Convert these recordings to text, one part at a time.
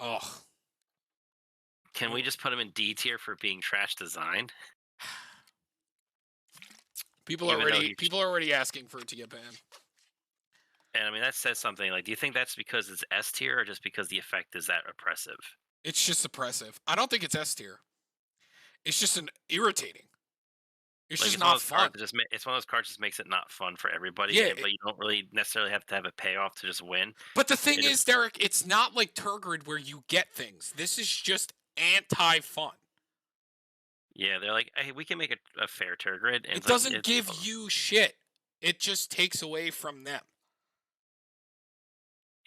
Oh, Can we just put him in D tier for being trash designed? people are Even though already he, people are already asking for it to get banned. and I mean that says something. Like, do you think that's because it's S tier or just because the effect is that oppressive? It's just oppressive. I don't think it's S tier. It's just an irritating. It's Like just it's one not of those cards fun. that it's one of those cards that just makes it not fun for everybody, Yeah, but you don't really necessarily have to have a payoff to just win. but the thing It just is, Derek, it's not like Turgid where you get things. This is just anti-fun. yeah, they're like, hey, we can make a fair tier grid, and It it's like doesn't give you shit. It just takes away from them.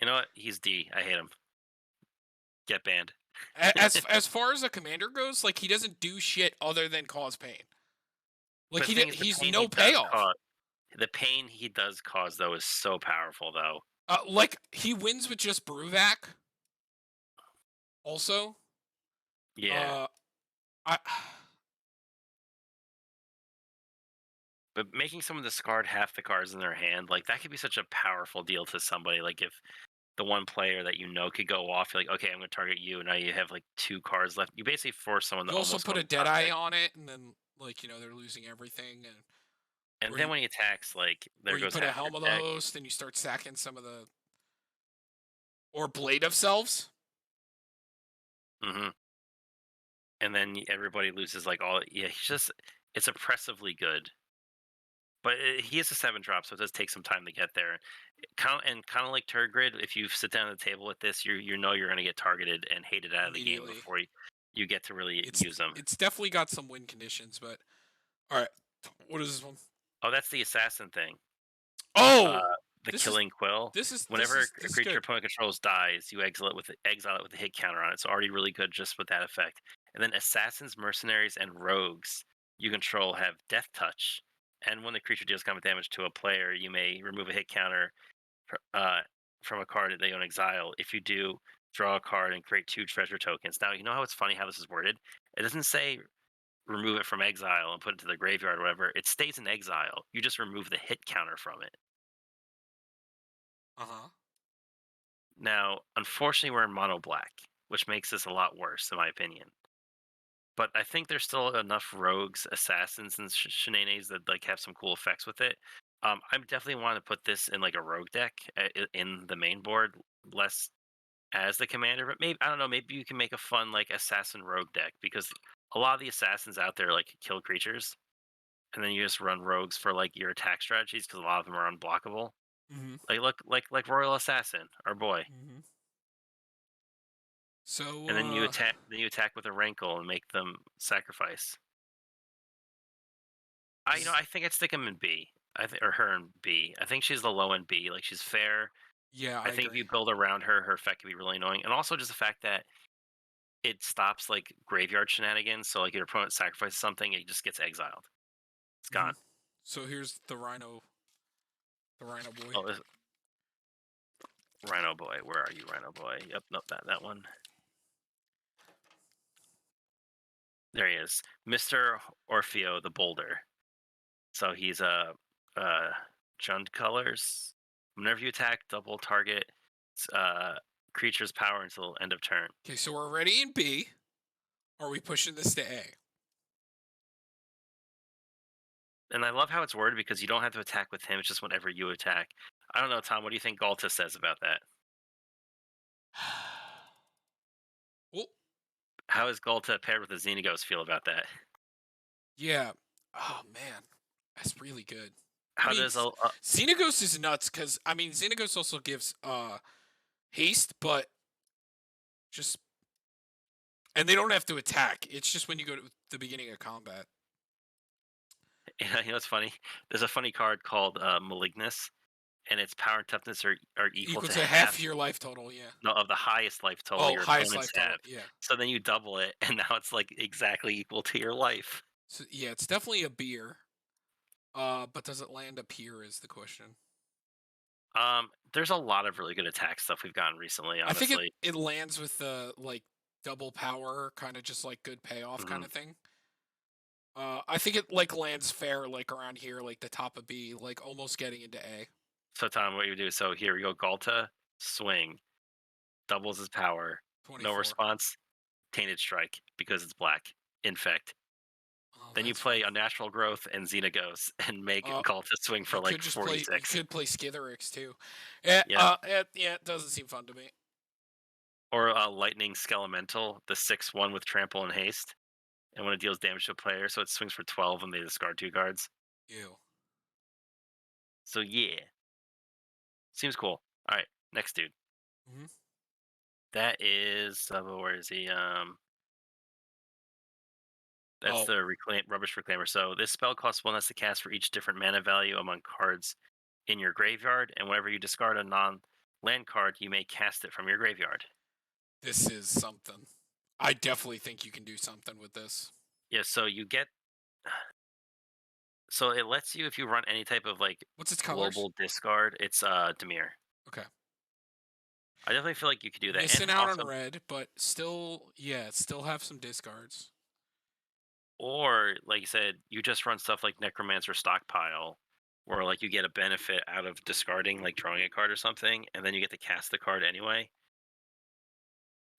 you know what? He's D. I hate him. Get banned. As far as a commander goes, like he doesn't do shit other than cause pain. Like But the thing is, he's no payoff. the pain he does cause though is so powerful though. Like he wins with just Bruvac. Also, Yeah. uh, I But making someone discard half the cards in their hand, like that could be such a powerful deal to somebody. Like if the one player that you know could go off, you're like, okay, I'm gonna target you, and now you have like 2 cards left. You basically force someone to you also almost go put a top Deadeye deck. on it, and then like they're losing everything, and And or then you when he attacks, like or there you goes put a half your Helm of the deck. Host, and you start sacking some of the or Blade of Selves. Hmm. And then everybody loses like all. Yeah, he's just it's oppressively good. But he is a 7 drop, so it does take some time to get there. Kind of like Turgid, if you sit down at the table with this, you know you're going to get targeted and hated out of the game Immediately. before you get to really It's use them. it's definitely got some win conditions, but all right. What is this one? Oh, that's the assassin thing. Uh, Oh, the this is killing quill. this is this Whenever is a this is creature good. opponent controls dies, you exile it with a hit counter on it. It's already really good just with that effect. And then assassins, mercenaries, and rogues you control have death touch. And when the creature deals combat damage to a player, you may remove a hit counter uh, from a card that they own exile. If you do, draw a card and create 2 treasure tokens. Now, you know how it's funny how this is worded? It doesn't say remove it from exile and put it to the graveyard or whatever. It stays in exile. You just remove the hit counter from it. Uh huh. Now, unfortunately, we're in mono black, which makes this a lot worse, in my opinion. But I think there's still enough rogues, assassins, and shenanigans that like have some cool effects with it. I definitely want to put this in like a rogue deck in the main board, less as the commander. But maybe I don't know. Maybe you can make a fun like assassin rogue deck because a lot of the assassins out there like kill creatures, and then you just run rogues for like your attack strategies because a lot of them are unblockable. Mm-hmm. Like look like Royal Assassin, our boy. Mm-hmm. So And then you attack with a rankle and make them sacrifice. is I think I'd stick him in B. Or her in B. I think she's the low end B. Like she's fair. yeah, I I think if agree. you build around her, her effect can be really annoying. And also just the fact that it stops like graveyard shenanigans. So like your opponent sacrifices something, it just gets exiled. It's Mm-hmm. gone. So here's the Rhino Boy. Oh, Rhino Boy. Where are you, Rhino Boy? Yep, nope, that one. There he is. Mr. Orfeo the Boulder. So he's Jund colors. Whenever you attack, double target uh, creature's power until end of turn. Okay, so we're already in B. Are we pushing this to A? And I love how it's worded because you don't have to attack with him. It's just whenever you attack. I don't know, Tom. What do you think Galta says about that? Well, How does Galta paired with the Xenagos feel about that? yeah. Oh man, that's really good. I How mean, does Xenagos is nuts because I mean Xenagos also gives haste, but just and they don't have to attack. It's just when you go to the beginning of combat. you know what's funny? There's a funny card called Malignus, and its power and toughness are equal Equal to to half half your life total, yeah. no, of the highest life total Oh, your highest opponents life have. total, yeah. So then you double it, and now it's like exactly equal to your life. So yeah, it's definitely a beer. But does it land up here is the question. There's a lot of really good attack stuff we've gotten recently, I think honestly. it lands with the like double power, kind of just like good payoff kind Hmm. of thing. I think it like lands fair, like around here, like the top of B, like almost getting into A. So Tom, what you do? So here we go. Galta swing doubles his power. No 24. response. Tainted Strike because it's black. Infect. Oh, Then you that's play fine. Unnatural Growth and Xenagos and make Cultist swing for You like could just play. You 46. could play Skitherix too. Yeah, Yeah. yeah, it doesn't seem fun to me. Or Lightning Skelemental, the 6/1 with Trample and Haste. And when it deals damage to a player, so it swings for 12 and they discard 2 cards. Ew. So yeah. Seems cool. Alright, next dude. Mm-hmm. That is where is he? That's Oh, the rubbish reclaimer. So this spell costs 1 less to cast for each different mana value among cards in your graveyard, and whenever you discard a non-land card, you may cast it from your graveyard. this is something. I definitely think you can do something with this. Yeah, so you get so it lets you if you run any type of like What's its colors? global discard, it's Demir. Okay. I definitely feel like you could do that. Missing And out on also red, but still, yeah, still have some discards. or like you said, you just run stuff like Necromancer Stockpile, where like you get a benefit out of discarding, like drawing a card or something, and then you get to cast the card anyway.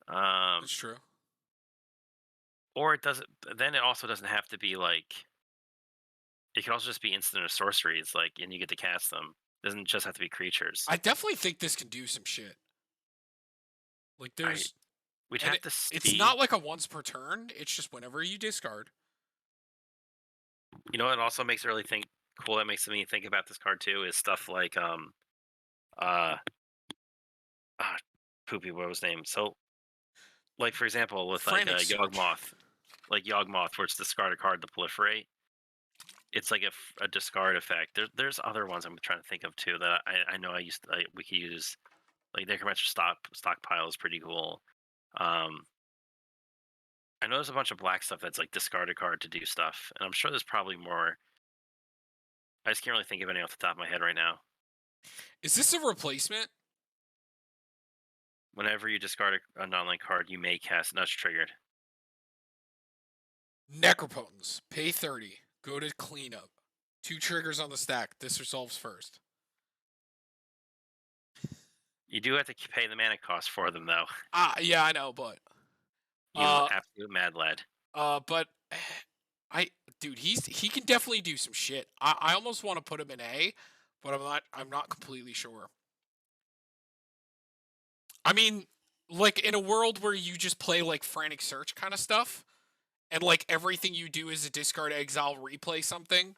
That's true. Or it doesn't. Then it also doesn't have to be like. It can also just be instant or sorceries, like, and you get to cast them. It doesn't just have to be creatures. I definitely think this can do some shit. Like there's, We'd and have to it's see. not like a once per turn. It's just whenever you discard. You know, it also makes it really think cool. That makes me think about this card too. Is stuff like uh, poopy. What was his name? So, like for example, with like Frantic Search. Yawgmoth, where it's discard a card to proliferate. It's like a discard effect. There's other ones I'm trying to think of too that I know we could use. Like Necromancer Stockpile is pretty cool. I know there's a bunch of black stuff that's like discard a card to do stuff, and I'm sure there's probably more. I just can't really think of any off the top of my head right now. Is this a replacement? Whenever you discard a non-land card, you may cast Nudge triggered. Necropotence. Pay 30. Go to cleanup. 2 triggers on the stack. This resolves first. You do have to pay the mana cost for them, though. Yeah, I know, but You absolute mad lad. but dude, he can definitely do some shit. I almost want to put him in A, but I'm not completely sure. I mean, like in a world where you just play like frantic search kind of stuff, and like everything you do is a discard exile replay something.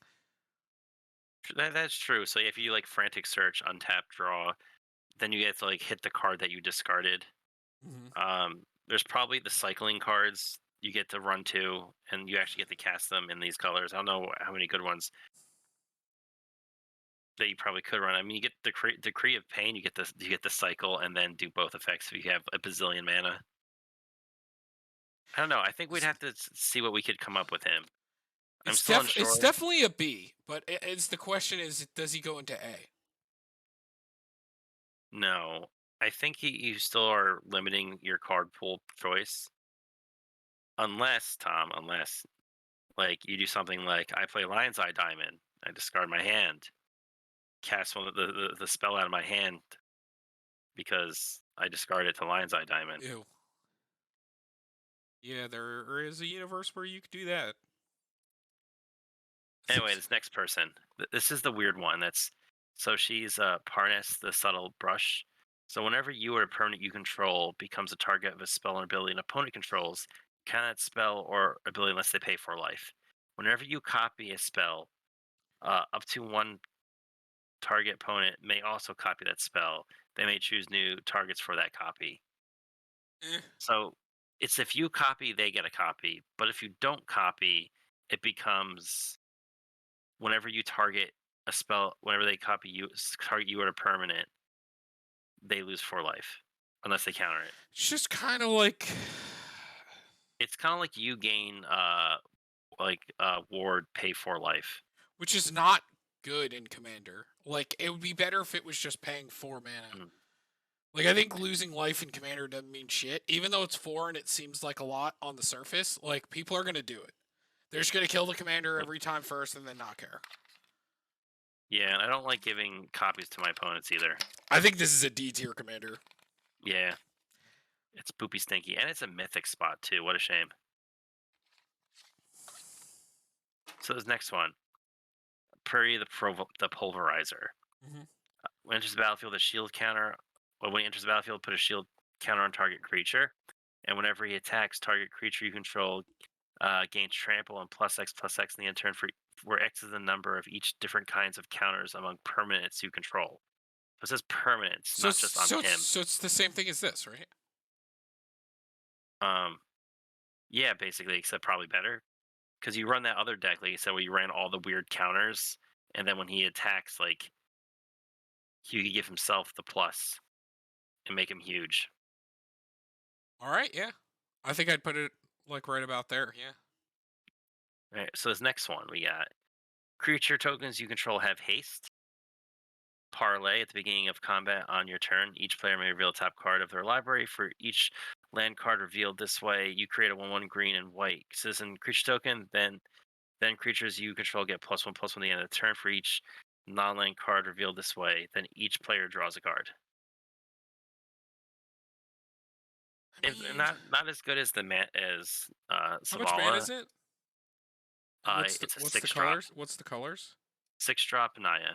That's true. So if you like frantic search, untap, draw, then you get to like hit the card that you discarded. There's probably the cycling cards you get to run to, and you actually get to cast them in these colors. I don't know how many good ones that you probably could run. I mean, you get the Decree of Pain, you get the cycle, and then do both effects if you have a bazillion mana. I don't know. I think we'd have to see what we could come up with him. I'm still unsure. It's definitely a B, but it's the question is, does he go into A? No, I think you still are limiting your card pool choice, unless like you do something like I play Lion's Eye Diamond, I discard my hand, cast one of the spell out of my hand because I discard it to Lion's Eye Diamond. Ew. Yeah, there is a universe where you could do that. Anyway, this next person, this is the weird one. So she's Parnas, the Subtle Brush. So whenever you or a permanent you control becomes a target of a spell or ability an opponent controls, cannot spell or ability unless they pay for life. Whenever you copy a spell, up to one target opponent may also copy that spell. They may choose new targets for that copy. So it's if you copy, they get a copy. But if you don't copy, it becomes whenever you target a spell, whenever they copy you, target you at a permanent, they lose 4 life unless they counter it. It's just kind of like It's kind of like you gain ward pay 4 life, which is not good in Commander. Like it would be better if it was just paying 4 mana. Like I think losing life in Commander doesn't mean shit, even though it's 4 and it seems like a lot on the surface. Like people are gonna do it. They're just gonna kill the Commander every time first and then not care. Yeah, and I don't like giving copies to my opponents either. I think this is a D tier Commander. Yeah. It's poopy stinky, and it's a mythic spot too. What a shame. So this next one, Prairie the Pulverizer. Mm-hmm. When it enters the battlefield, a shield counter. Well, when he enters the battlefield, put a shield counter on target creature, and whenever he attacks, target creature you control gains trample and +X in the end turn for where X is the number of each different kinds of counters among permanents you control. So it says permanents, So not it's, just on so it's, him. so it's the same thing as this, right? Um, yeah, basically, except probably better because you run that other deck, like you said, where you ran all the weird counters, and then when he attacks, like he could give himself the plus and make him huge. All right, yeah. I think I'd put it like right about there. Yeah. All right, so this next one we got creature tokens you control have haste. Parlay at the beginning of combat on your turn. Each player may reveal a top card of their library. For each land card revealed this way, you create a 1/1 green and white citizen creature token. Then creatures you control get +1/+1 at the end of the turn for each non-land card revealed this way. Then each player draws a card. I It's mean, not as good as how much mana Savala. is it? And It's a what's the 6 drop, colors? What's the colors? 6 drop Naya.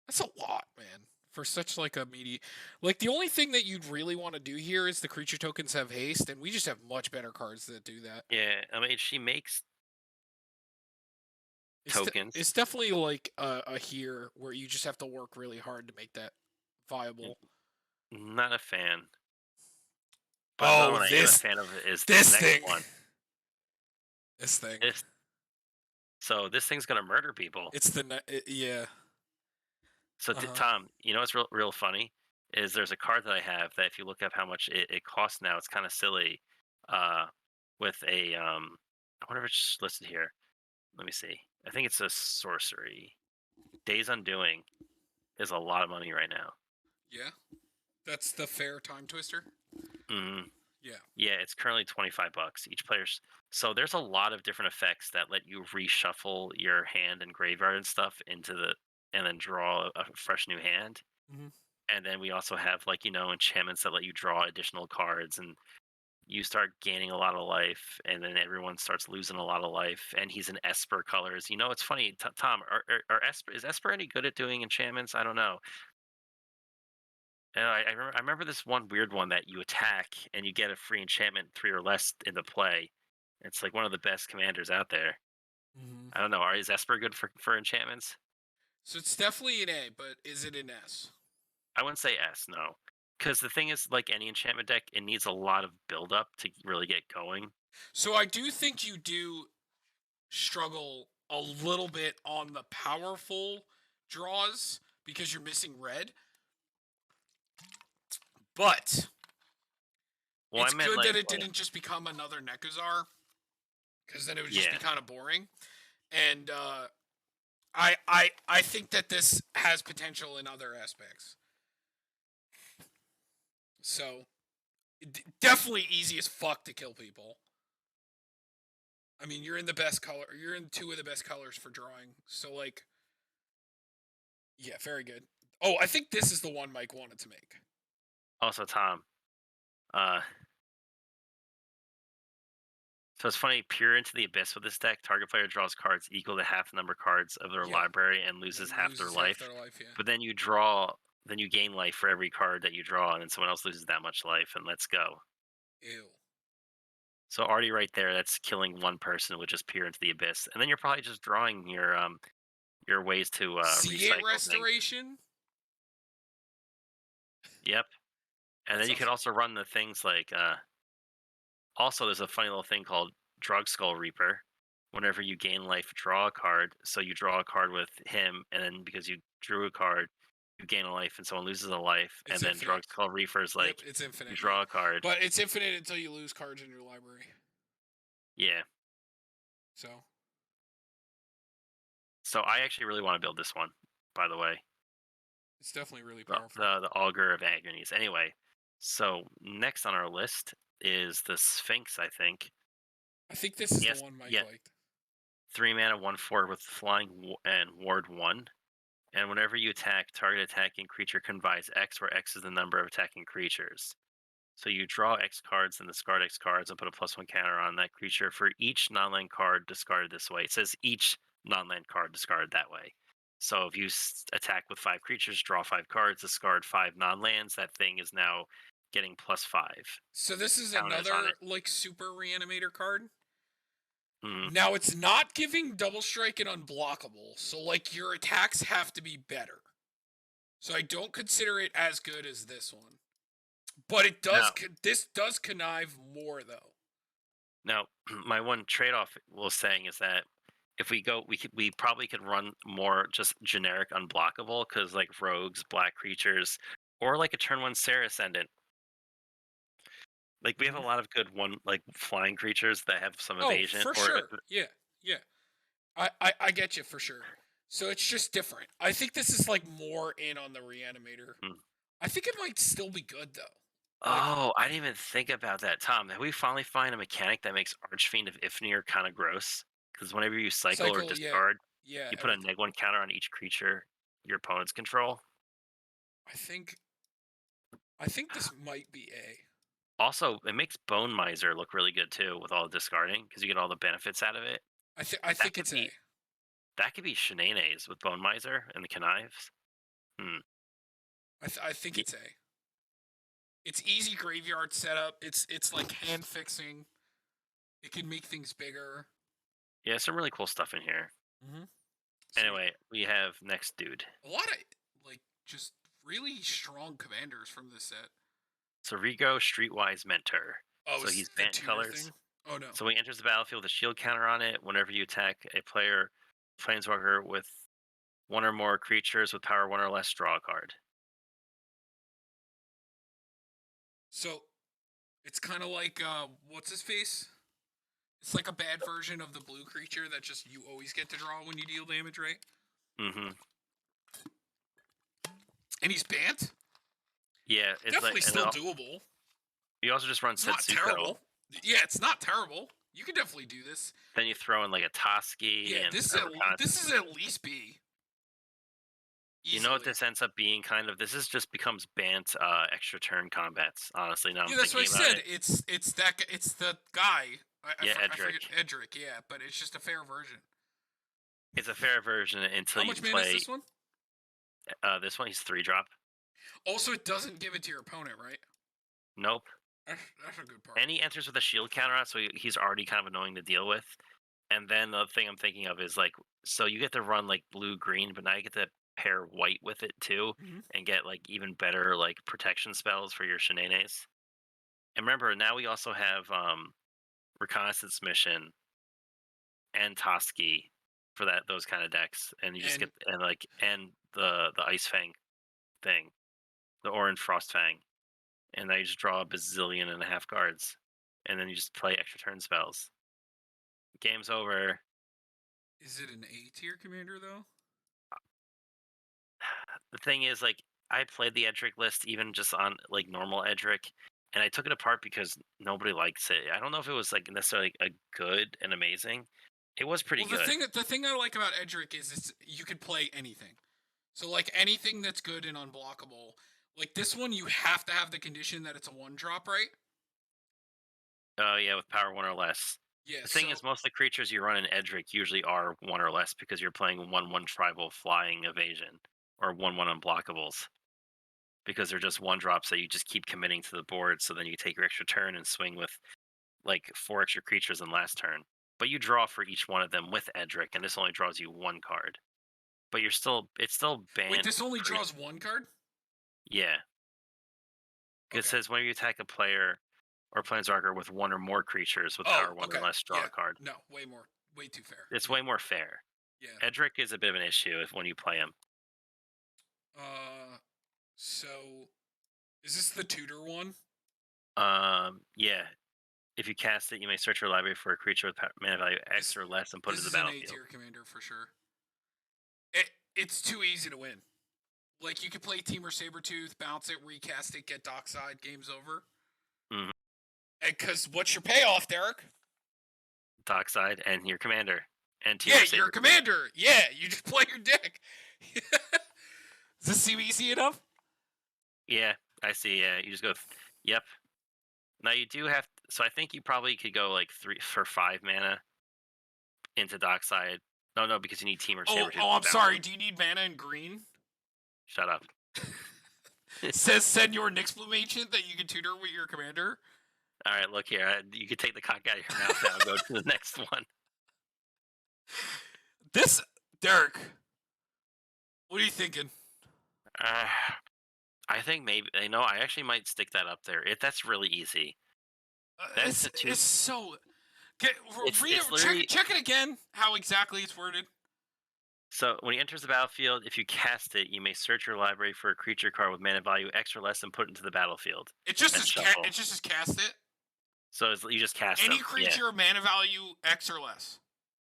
That's a lot, man. For such like a meaty, like the only thing that you'd really want to do here is the creature tokens have haste, and we just have much better cards that do that. Yeah, I mean she makes tokens. It's definitely like a here where you just have to work really hard to make that viable. Not a fan. But another Oh, one I am a fan of is this this next thing, one. this thing. This So this thing's gonna murder people. It's yeah. So Uh-huh. Tom, you know what's real funny is there's a card that I have that if you look up how much it costs now, it's kind of silly. Uh, with a I wonder if it's listed here. Let me see. I think it's a sorcery. Days Undoing is a lot of money right now. Yeah, that's the fair time twister. hmm Yeah. Yeah, it's currently $25 each player's. So there's a lot of different effects that let you reshuffle your hand and graveyard and stuff and then draw a fresh new hand. Mm-hmm. And then we also have like enchantments that let you draw additional cards, and you start gaining a lot of life, and then everyone starts losing a lot of life. And he's in Esper colors. It's funny, Tom. Is Esper any good at doing enchantments? I don't know. And I remember this one weird one that you attack and you get a free enchantment 3 or less into play. It's like one of the best commanders out there. Mm-hmm. I don't know. Is Esper good for enchantments? So it's definitely an A, but is it an S? I wouldn't say S, no. Because the thing is, like any enchantment deck, it needs a lot of build up to really get going. So I do think you do struggle a little bit on the powerful draws because you're missing red. But Well, I it's meant good that like, it didn't just become another Nekazar, because then it would just be yeah. kind of boring. And I think that this has potential in other aspects. So definitely easy as fuck to kill people. I mean, you're in the best color. You're in two of the best colors for drawing. So like, yeah, very good. Oh, I think this is the one Mike wanted to make. Also, Tom. Uh, so it's funny. Peer into the abyss with this deck. Target player draws cards equal to half the number of cards of their Yeah. library and And loses then half their loses life. half their life, yeah. But then you gain life for every card that you draw, and then someone else loses that much life, and let's go. Ew. So already right there, that's killing one person with just peer into the abyss, and then you're probably just drawing your ways to Seagate recycle things. restoration. Yep, and That then you sounds can also run the things like also there's a funny little thing called Drug Skull Reaper. Whenever you gain life, draw a card. So you draw a card with him, and then because you drew a card, you gain a life, and someone loses a life. It's And then infinite. Drug Skull Reaper is Yep, like it's infinite. you draw Yeah. a card. But it's infinite until you lose cards in your library. Yeah. So So I actually really want to build this one, by the way. it's definitely really The powerful. the Augur of Agonies. Anyway, so next on our list is the Sphinx, I think. I think this is Yes, the one Mike yeah. liked. 3 mana, 1/4 with flying and ward 1. And whenever you attack, target attacking creature can buys X, where X is the number of attacking creatures. So you draw X cards and discard X cards and put a +1 counter on that creature for each non-land card discarded this way. It says each non-land card discarded that way. So if you attack with 5 creatures, draw 5 cards, discard 5 non-lands, that thing is now getting +5 So this is counters on another it. like super reanimator card. Mhm. Now it's not giving double strike and unblockable, so like your attacks have to be better. So I don't consider it as good as this one. But it does. Now, This does connive more though. now, my one trade-off was saying is that if we probably could run more just generic unblockable because like rogues, black creatures, or like a turn one Sarah Ascendant. Like we have a Mhm. lot of good one like flying creatures that have some Oh, evasion for or sure. Yeah, yeah. I get you for sure. So it's just different. I think this is like more in on the reanimator. Hmm. I think it might still be good though. Like, Oh, I didn't even think about that, Tom. Have we finally find a mechanic that makes Archfiend of Ifnir kind of gross? Because whenever you cycle or cycle. Yeah, discard, yeah. you put a Everything. -1 counter on each creature your opponents control. I think. I think this might be A. Also, it makes Bone Miser look really good too with all the discarding because you get all the benefits out of it. I That think could it's A. be that could be Shananes with Bone Miser and the Connives. Hmm. I think Ye- it's A. It's easy graveyard setup. It's like hand fixing. It can make things bigger. Yeah, some really cool stuff in here. Mm-hmm. So Anyway, we have next dude. a lot of like just really strong commanders from this set. So Rigo Streetwise Mentor. Oh, So is he's the Bant tutor colors. thing? Oh no. So when he enters the battlefield with a shield counter on it, whenever you attack a player, planeswalker with one or more creatures with power 1 or less, draw a card. So it's kind of like what's his face? It's like a bad version of the blue creature that just you always get to draw when you deal damage, right? Mm-hmm. And he's banned. Yeah, it's like, Definitely and still doable. you also just run It's not Setsuko. terrible. Yeah, it's not terrible. You can definitely do this. Then you throw in like a Toski Yeah, and this a is at least B. You know what Easily. this ends up being kind of? This is just becomes Bant extra turn combats, honestly, now I'm Yeah, that's what I thinking about said. it. It's the guy. Yeah, I forget Edric. Edric. Yeah, but it's just a fair version. It's a fair version until How you much mana is play this one? this one. He's 3-drop. Also, it doesn't give it to your opponent, right? Nope. That's a good part. And he enters with a shield counter on, so he's already kind of annoying to deal with. And then the thing I'm thinking of is like, so you get to run like blue green, but now you get to pair white with it too, Mhm. and get like even better like protection spells for your Shananes. And remember, now we also have reconnaissance mission and Toski for those kind of decks, and you just And get and the Ice Fang thing, the Orange Frost Fang, and now you just draw a bazillion and a half cards, and then you just play extra turn spells. Game's over. is it an A tier commander though? The thing is, like, I played the Edric list even just on like normal Edric, and I took it apart because nobody likes it. I don't know if it was like necessarily a good and amazing. It was pretty Well, good. the thing I like about Edric is you can play anything. So like anything that's good and unblockable. Like this one, you have to have the condition that it's a 1-drop, right? Oh yeah, with power 1 or less. Yeah. The So thing is, most of the creatures you run in Edric usually are 1 or less because you're playing 1/1 tribal flying evasion or 1/1 unblockables because they're just 1-drops that you just keep committing to the board. So then you take your extra turn and swing with like 4 extra creatures in last turn. But you draw for each one of them with Edric, and this only draws you 1 card. But it's still wait, banned. this only draws 1 card. Yeah. It says when you attack a player or planeswalker with 1 or more creatures with power 1 or less, draw a card. No, way more, way too fair. It's way more fair. Yeah. Edric is a bit of an issue when you play him. So is this the tutor one? Yeah. If you cast it, you may search your library for a creature with mana value X or less and put it to This the is an A battlefield. tier commander for sure. It's too easy to win. Like you could play Teamer Sabretooth, bounce it, recast it, get Dockside, game's over. Mhm. And because what's your payoff, Derek? Dockside and your commander. And Yeah, Team you're a commander. Yeah, you just play your deck. Does this seem easy enough? Yeah, I see. Yeah, you just go. Yep. Now you do have. So I think you probably could go like 5 mana into Dockside. No, because you need Team or Oh, Sabretooth. oh, To I'm bounce sorry. them. Do you need mana in green? Shut up. Says send your Nyxbloom Ancient that you can tutor with your commander. All right, look here. You can take the cock out of your mouth now and go to the next one. This, Derek, what are you thinking? Uh, I think maybe I actually might stick that up there. That's really easy. That's the two. It's so. Okay, read It's it. literally Check it again. How exactly it's worded. so when he enters the battlefield, if you cast it, you may search your library for a creature card with mana value X or less and put it into the battlefield. It just And says shuffle. it just says cast it. So you just cast Any them. creature of mana value X or less.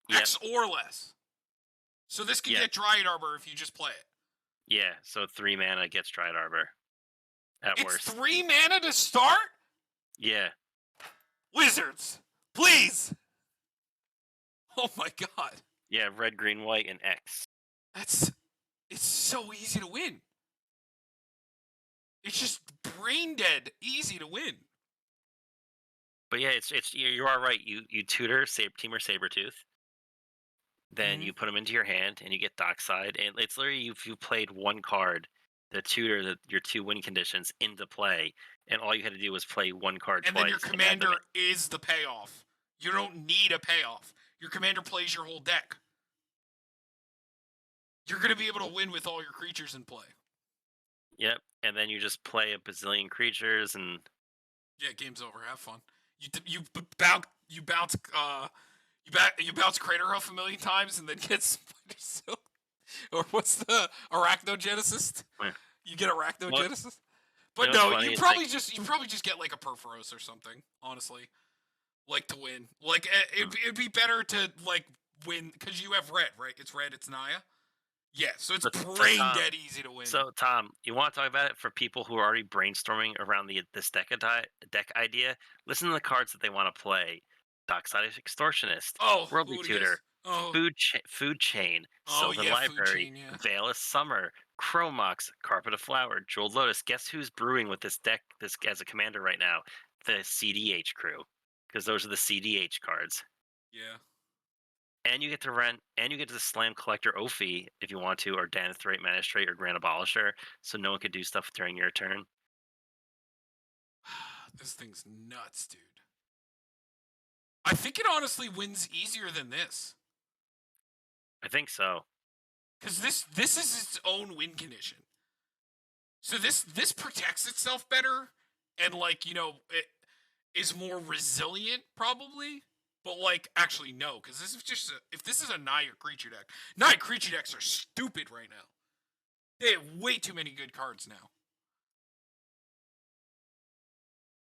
Yep. X or less. So this can Yeah. get Dryad Arbor if you just play it. Yeah, so 3 mana gets Dryad Arbor. At It's worst. 3 mana to start? Yeah. Wizards, please. Oh my god. Yeah, red, green, white, and X. It's so easy to win. It's just brain dead easy to win. But yeah, you are right. You tutor Team or Sabretooth. Then Mhm. you put them into your hand and you get Dockside. And it's literally you played one card, the tutor your 2 win conditions into play, and all you had to do was play one card And twice. then your commander is the payoff. You don't need a payoff. Your commander plays your whole deck. You're going to be able to win with all your creatures in play. Yep, and then you just play a bazillion creatures and yeah, game's over. Have fun. You bounce Craterhoof a million times and then get Spider Silk. Or what's the Arachnogenesis? Yeah. You get Arachnogenesis? But you know no, funny? you probably just get like a Perforos or something, honestly. Like to win. Like it'd be better to like win because you have red, right? It's red, it's Naya. Yeah, so it's brain dead easy to win. So Tom, you want to talk about it for people who are already brainstorming around this deck idea? Listen to the cards that they want to play: Dockside Extortionist, Worldly Tutor, Food Chain, Sylvan Library, Chain, yeah. Veil of Summer, Chromox, Carpet of Flower, Jeweled Lotus. Guess who's brewing with this deck? This as a commander right now, the CDH crew, because those are the CDH cards. Yeah. And you get to rent, and you get to slam Collector Ophi if you want to, or Danithrite Magistrate, or Grand Abolisher, so no one could do stuff during your turn. This thing's nuts, dude. I think it honestly wins easier than this. I think so. Because this is its own win condition. So this protects itself better, and like it is more resilient probably. But like actually no, because this is just if this is a Naya creature deck, Naya creature decks are stupid right now. They have way too many good cards now.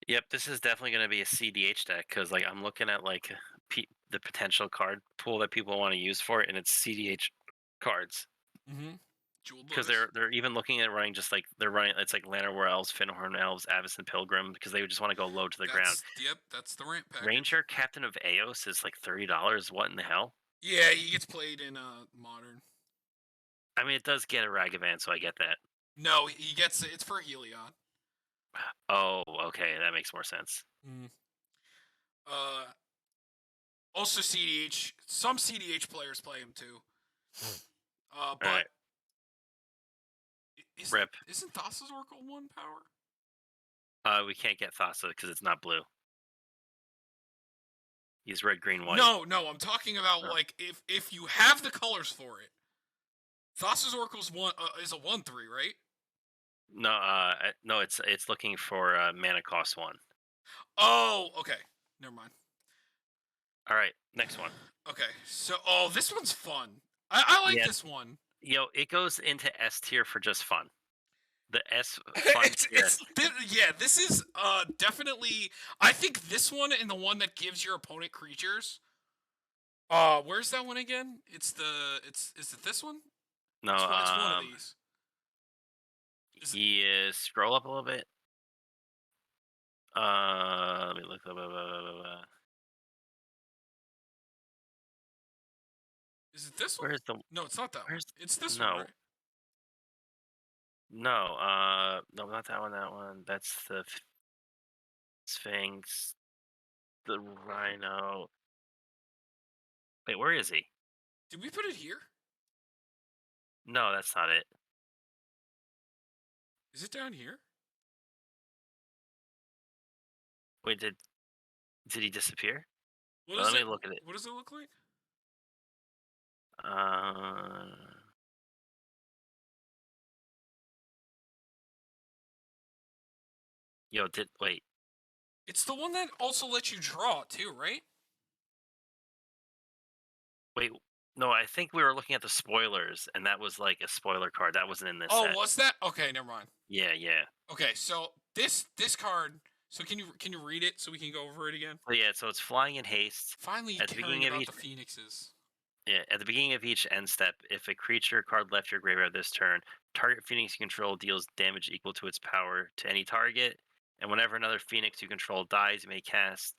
Yep, this is definitely going to be a CDH deck because like I'm looking at like the potential card pool that people want to use for it, and it's CDH cards. Mm-hmm. Because they're even looking at running they're running it's like Llanowar Elves, Finhorn Elves, Avacyn Pilgrim because they just want to go low to the ground. Yep, that's the ramp package. Ranger Captain of Eos is like $30. What in the hell? Yeah, he gets played in Modern. I mean, it does get a Ragavan, so I get that. No, he gets it's for Helion. Oh, okay, that makes more sense. Mm. Also CDH. Some CDH players play him too. But right. Isn't Thassa's Oracle 1 power? We can't get Thassa because it's not blue. He's red, green, white. No, I'm talking about like if you have the colors for it. Thassa's Oracle's is a 1/3, right? No, it's looking for mana cost 1. Oh, okay. Never mind. All right, next one. Okay, so this one's fun. I like this one. Yo, it goes into S tier for just fun. The S fun tier. This is definitely. I think this one and the one that gives your opponent creatures. Where's that one again? Is it this one? No, it's one of these. Scroll up a little bit. Let me look. Is it this one? Where's the? No, it's not that one. It's this no. one, right? No, no, not that one. That one. That's the Sphinx, the Rhino. Wait, where is he? Did we put it here? No, that's not it. Is it down here? Wait, did he disappear? What Well, is let me it? look at it. What does it look like? Uh, yo, wait, It's the one that also lets you draw too, right? wait. No, I think we were looking at the spoilers, and that was like a spoiler card. That wasn't in this Oh, set. was that? Okay, never mind. Yeah, yeah. Okay, so this card. So can you read it so we can go over it again? So yeah, so it's flying in haste. Finally At the caring beginning of about each the phoenixes. Yeah, at the beginning of each end step, if a creature card left your graveyard this turn, target phoenix you control deals damage equal to its power to any target. And whenever another phoenix you control dies, you may cast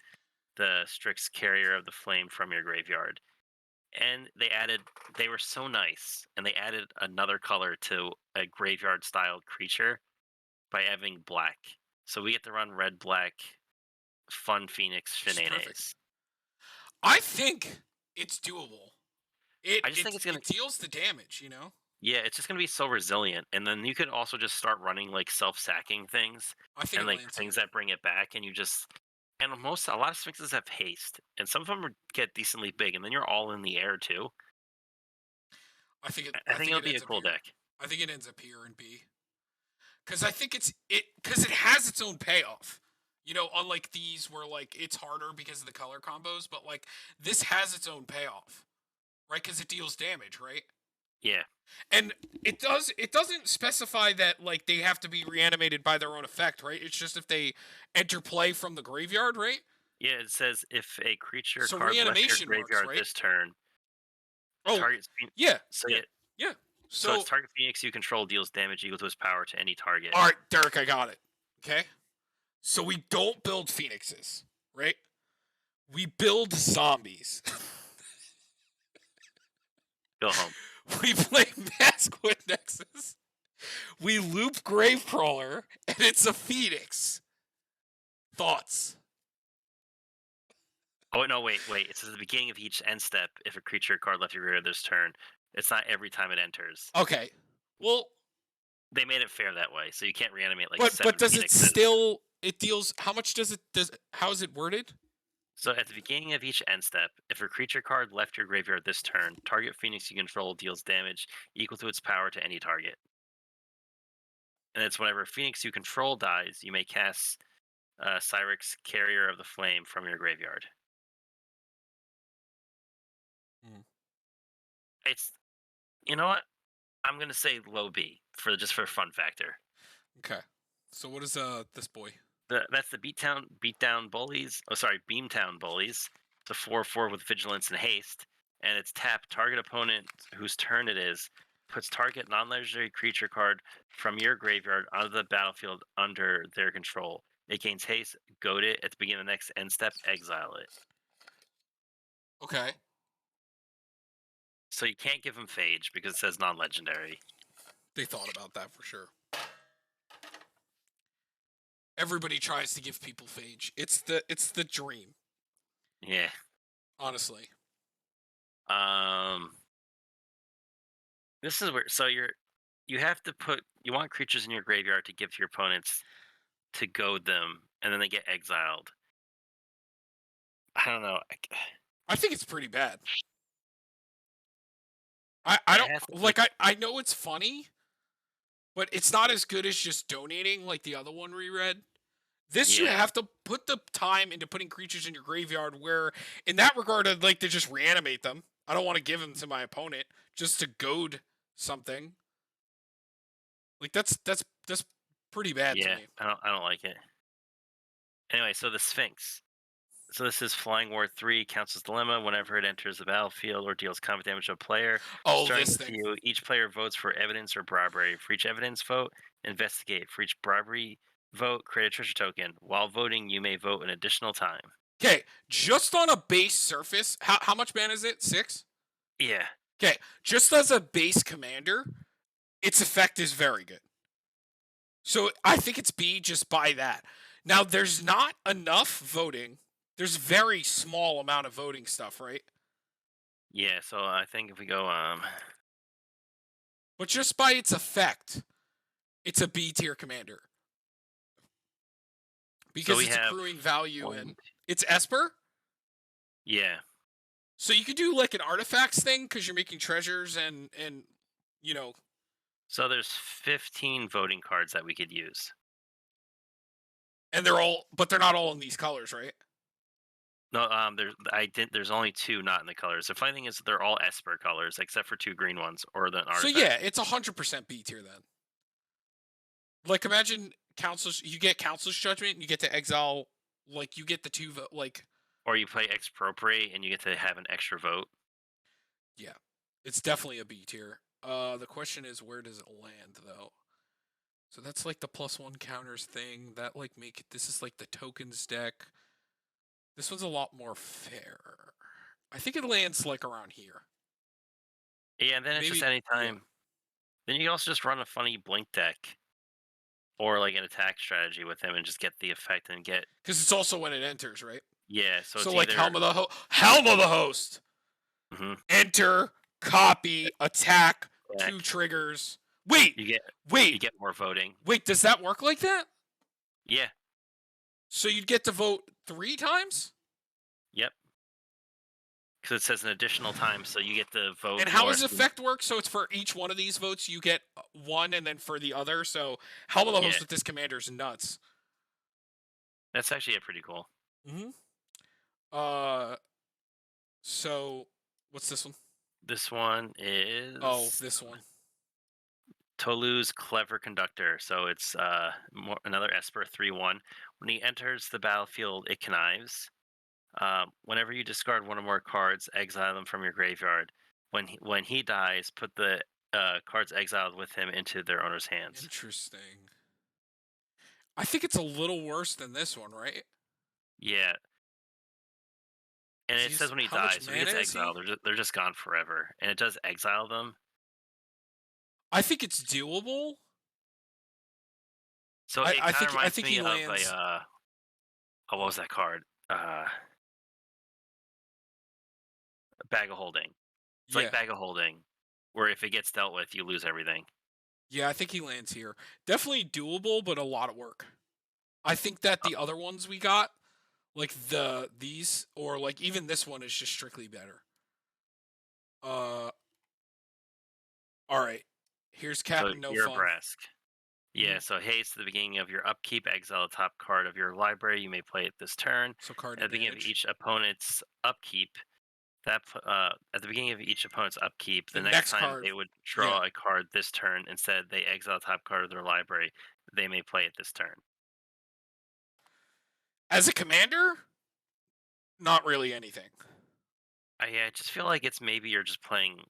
the Strix Carrier of the Flame from your graveyard. And they were so nice, and they added another color to a graveyard styled creature by having black. So we get to run red black fun phoenix Which is perfect. shenanigans. I think it's doable. I just think it's gonna It deals the damage, you know. Yeah, it's just gonna be so resilient, and then you could also just start running like self-sacking things I think and it like lands things here. that bring it back, and a lot of sphinxes have haste, and some of them get decently big, and then you're all in the air too. I I think think it'll it be a ends up cool here. deck. I think it ends up here in B. Because I think because it has its own payoff. You know, unlike these where like it's harder because of the color combos, but like this has its own payoff, right? Because it deals damage, right? Yeah, And it doesn't specify that like they have to be reanimated by their own effect, right? It's just if they enter play from the graveyard, right? yeah. It says if a creature So card left your reanimation works, graveyard right? this turn, Oh, target. yeah, So yeah, yeah, yeah. so it's So target phoenix you control deals damage equal to its power to any target. all right, Derek, I got it. Okay. So we don't build phoenixes, right? We build zombies. Go home. We play Maskwood Nexus. We loop Gravecrawler, and it's a phoenix. Thoughts? Oh no, wait. It says at the beginning of each end step, if a creature card left your graveyard this turn, it's not every time it enters. Okay. Well, They made it fair that way, so you can't reanimate like but seven does it phoenixes. still? It deals. How much does how is it worded? So at the beginning of each end step, if a creature card left your graveyard this turn, target phoenix you control deals damage equal to its power to any target. And it's whenever a phoenix you control dies, you may cast Cyrix Carrier of the Flame from your graveyard. Hmm. It's You know what? I'm gonna say low B for just for fun factor. Okay. So what is this boy? That's the beatdown bullies. Oh, sorry, Beamtown bullies. It's a 4/4 with vigilance and haste, and it's tap target opponent whose turn it is puts target non-legendary creature card from your graveyard onto the battlefield under their control. It gains haste. Goad it at the beginning of the next end step. Exile it. Okay. So you can't give him Phage because it says non-legendary. They thought about that for sure. Everybody tries to give people phage. It's the dream, Yeah. honestly. This is where you have to you want creatures in your graveyard to give to your opponents to goad them, and then they get exiled. I don't know. I think it's pretty bad. I It don't has like I know it's funny, but it's not as good as just donating like the other one we read. This you Yeah. have to put the time into putting creatures in your graveyard where in that regard I'd like to just reanimate them. I don't want to give them to my opponent just to goad something. Like that's pretty bad to Yeah, me. I don't like it. Anyway, so the Sphinx. So this is Flying War 3, counts as Dilemma whenever it enters the battlefield or deals combat damage to a player. Oh, Starting this with thing. you, each player votes for evidence or bribery. For each evidence vote, investigate. For each bribery vote, create a treasure token. While voting, you may vote an additional time. Okay, just on a base surface, how much mana is it? 6? Yeah. Okay, just as a base commander, its effect is very good. So I think it's B just by that. Now, there's not enough voting. There's very small amount of voting stuff, right? Yeah, so I think if we go But just by its effect, it's a B tier commander so because we it's have accruing value one, and it's Esper. yeah. So you could do like an artifacts thing because you're making treasures and you know, So there's 15 voting cards that we could use. and they're not all in these colors, right? No, there's only two not in the colors. The funny thing is they're all Esper colors except for two green ones or the So artifact. yeah, it's 100% B tier then. Like imagine you get council's judgment, and you get to exile, like you get the two like Or you play expropriate and you get to have an extra vote. yeah, it's definitely a B tier. The question is where does it land though? So that's like the +1 counters thing. That like make it. This is like the tokens deck. This one's a lot more fair. I think it lands like around here. Yeah, and then it's just Maybe anytime. Then you can also just run a funny blink deck or like an attack strategy with him and just get the effect and get because it's also when it enters, right? yeah. So So it's like either Helm of the Host. mhm, Enter, copy, attack, deck, 2 triggers. Wait, you wait, get more voting. wait. Does that work like that? Yeah. So you'd get to vote 3 times? Yep. Because it says an additional time, so you get to vote And how more. does effect work? So it's for each one of these votes, you get 1, and then for the other. So Helm of the Yeah, Host with this commander is nuts. that's actually pretty cool. Mm-hmm. Uh, so what's this one? This one Oh, is this one. Tolu's Clever Conductor. So it's another Esper 3/1. When he enters the battlefield, it connives. Whenever you discard one or more cards, exile them from your graveyard. When he dies, put the cards exiled with him into their owner's hands. Interesting. I think it's a little worse than this one, right? Yeah, and it says when he How much dies, so if he mana gets is he? exiled, they're just gone forever, and it does exile them. I think it's doable. So I, it I kind of think I reminds think me he of a lands. oh, what was that card? Bag of Holding. It's like Yeah, Bag of Holding, where if it gets dealt with, you lose everything. yeah. I think he lands here. Definitely doable, but a lot of work. I think that the other ones we got, like these, or like even this one, is just strictly better. Uh, all right. Here's So Captain No you're a Fun. Brask. Mhm. Yeah, so haste at the beginning of your upkeep, exile the top card of your library. You may play it this turn. So card At the beginning of advantage. each opponent's upkeep, at the beginning of each opponent's upkeep, The the next next time card. they would Yeah. draw a card this turn, instead they exile the top card of their library. They may play it this turn. As a commander, not really anything. I just feel like it's maybe you're just playing.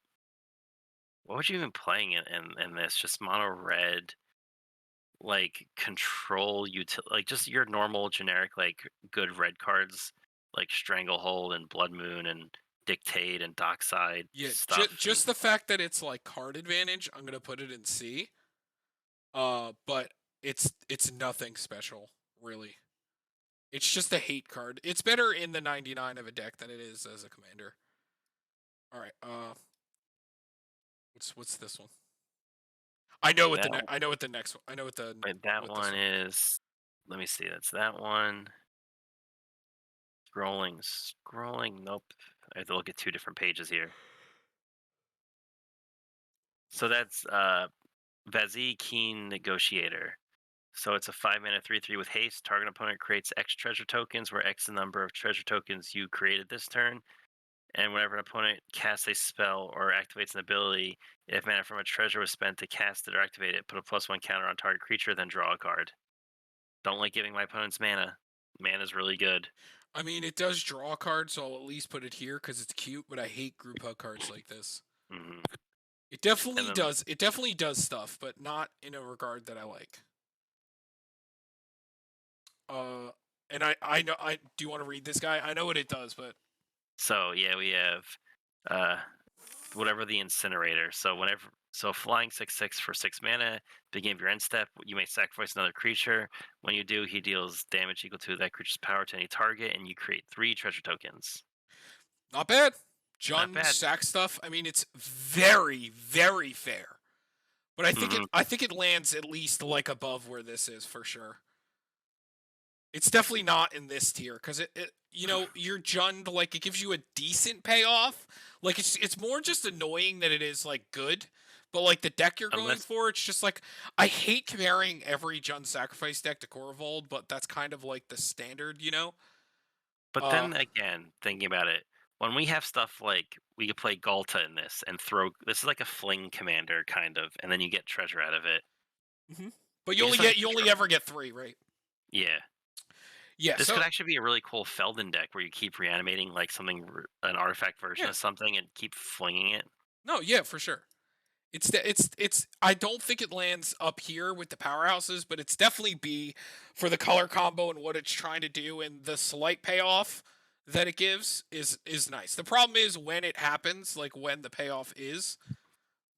What would you even playing in this? Just mono red, like control like just your normal generic like good red cards like Stranglehold and Blood Moon and Dictate and Dockside Yeah, stuff. And just the fact that it's like card advantage, I'm gonna put it in C. But it's nothing special, really. It's just a hate card. It's better in the 99 of a deck than it is as a commander. All right. What's this one? I know what that I know what the next one. I know what the that what this one one. is. Let me see. That's that one. Scrolling. Nope. I have to look at two different pages here. So that's Vazi Keen Negotiator. So it's a 5-mana 3/3 with haste. Target opponent creates X treasure tokens, where X is the number of treasure tokens you created this turn. And whenever an opponent casts a spell or activates an ability, if mana from a treasure was spent to cast it or activate it, put a +1 counter on target creature, then draw a card. Don't like giving my opponents mana. Mana's really good. I mean, it does draw a card, so I'll at least put it here because it's cute. But I hate group hug cards like this. Hmm. It definitely And then, does. It definitely does stuff, but not in a regard that I like. Uh, and I know I do you want to read this guy? I know what it does, but so yeah, we have uh, whatever the Incinerator. So whenever So flying 6/6 for 6 mana. Beginning of your end step, you may sacrifice another creature. When you do, he deals damage equal to that creature's power to any target, and you create 3 treasure tokens. Not bad. Not Jund bad. sack stuff. I mean, it's very, very fair. But Hmm. I think it lands at least like above where this is for sure. It's definitely not in this tier because you know, your Jund, like, it gives you a decent payoff. Like, it's more just annoying that it is like good. But like the deck you're going Unless, for, it's just like I hate comparing every Jund sacrifice deck to Korvold, but that's kind of like the standard, you know. but Uh, then again, thinking about it, when we have stuff like we could play Galta in this and throw this is like a fling commander kind of, and then you get treasure out of it. mhm. But You just don't get you only control. ever get 3, right? Yeah, Yeah. this So could actually be a really cool Felden deck where you keep reanimating like something, an artifact version yeah, of something, and keep flinging it. no, yeah, for sure. It's I don't think it lands up here with the powerhouses, but it's definitely B for the color combo and what it's trying to do, and the slight payoff that it gives is nice. The problem is when it happens, like when the payoff is,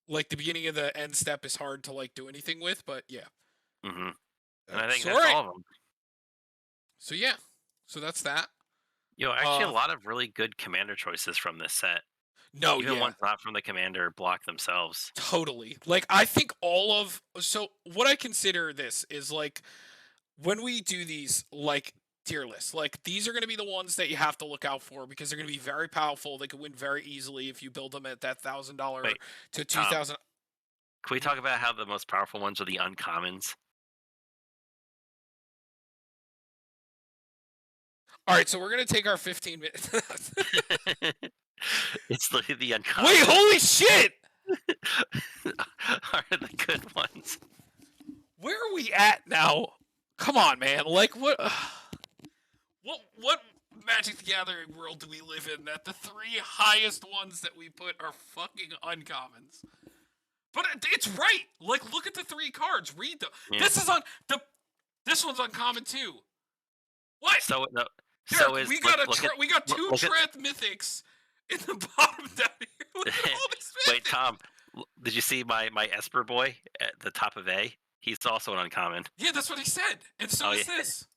like the beginning of the end step is hard to like do anything with, but yeah. Hmm. And I think So all that's right. all of them. So yeah. So that's that. Actually, a Uh lot of really good commander choices from this set. no, Even yeah. ones not from the commander block themselves. Totally. Like I think all of so what I consider this is like when we do these like tier lists, like these are going to be the ones that you have to look out for because they're going to be very powerful. They can win very easily if you build them at that $1,000 Wait, to two Tom, thousand. can we talk about how the most powerful ones are the uncommons? All right, so we're going to take our 15 minutes. It's literally the Wait, uncommons holy shit! are the good ones. Where are we at now? Come on, man. Like what? What Magic the Gathering world do we live in that the 3 highest ones that we put are fucking uncommons? But it's right. Like, look at the 3 cards. Read them. Yeah. This is on the. This one's uncommon too. What? So no, so Derek, is we got two look at Trath mythics in the bottom down here. Look at all these wait, mythics. Tom, did you see my Esper boy at the top of A? He's also an uncommon. Yeah, that's what he said. And so Oh is yeah, this.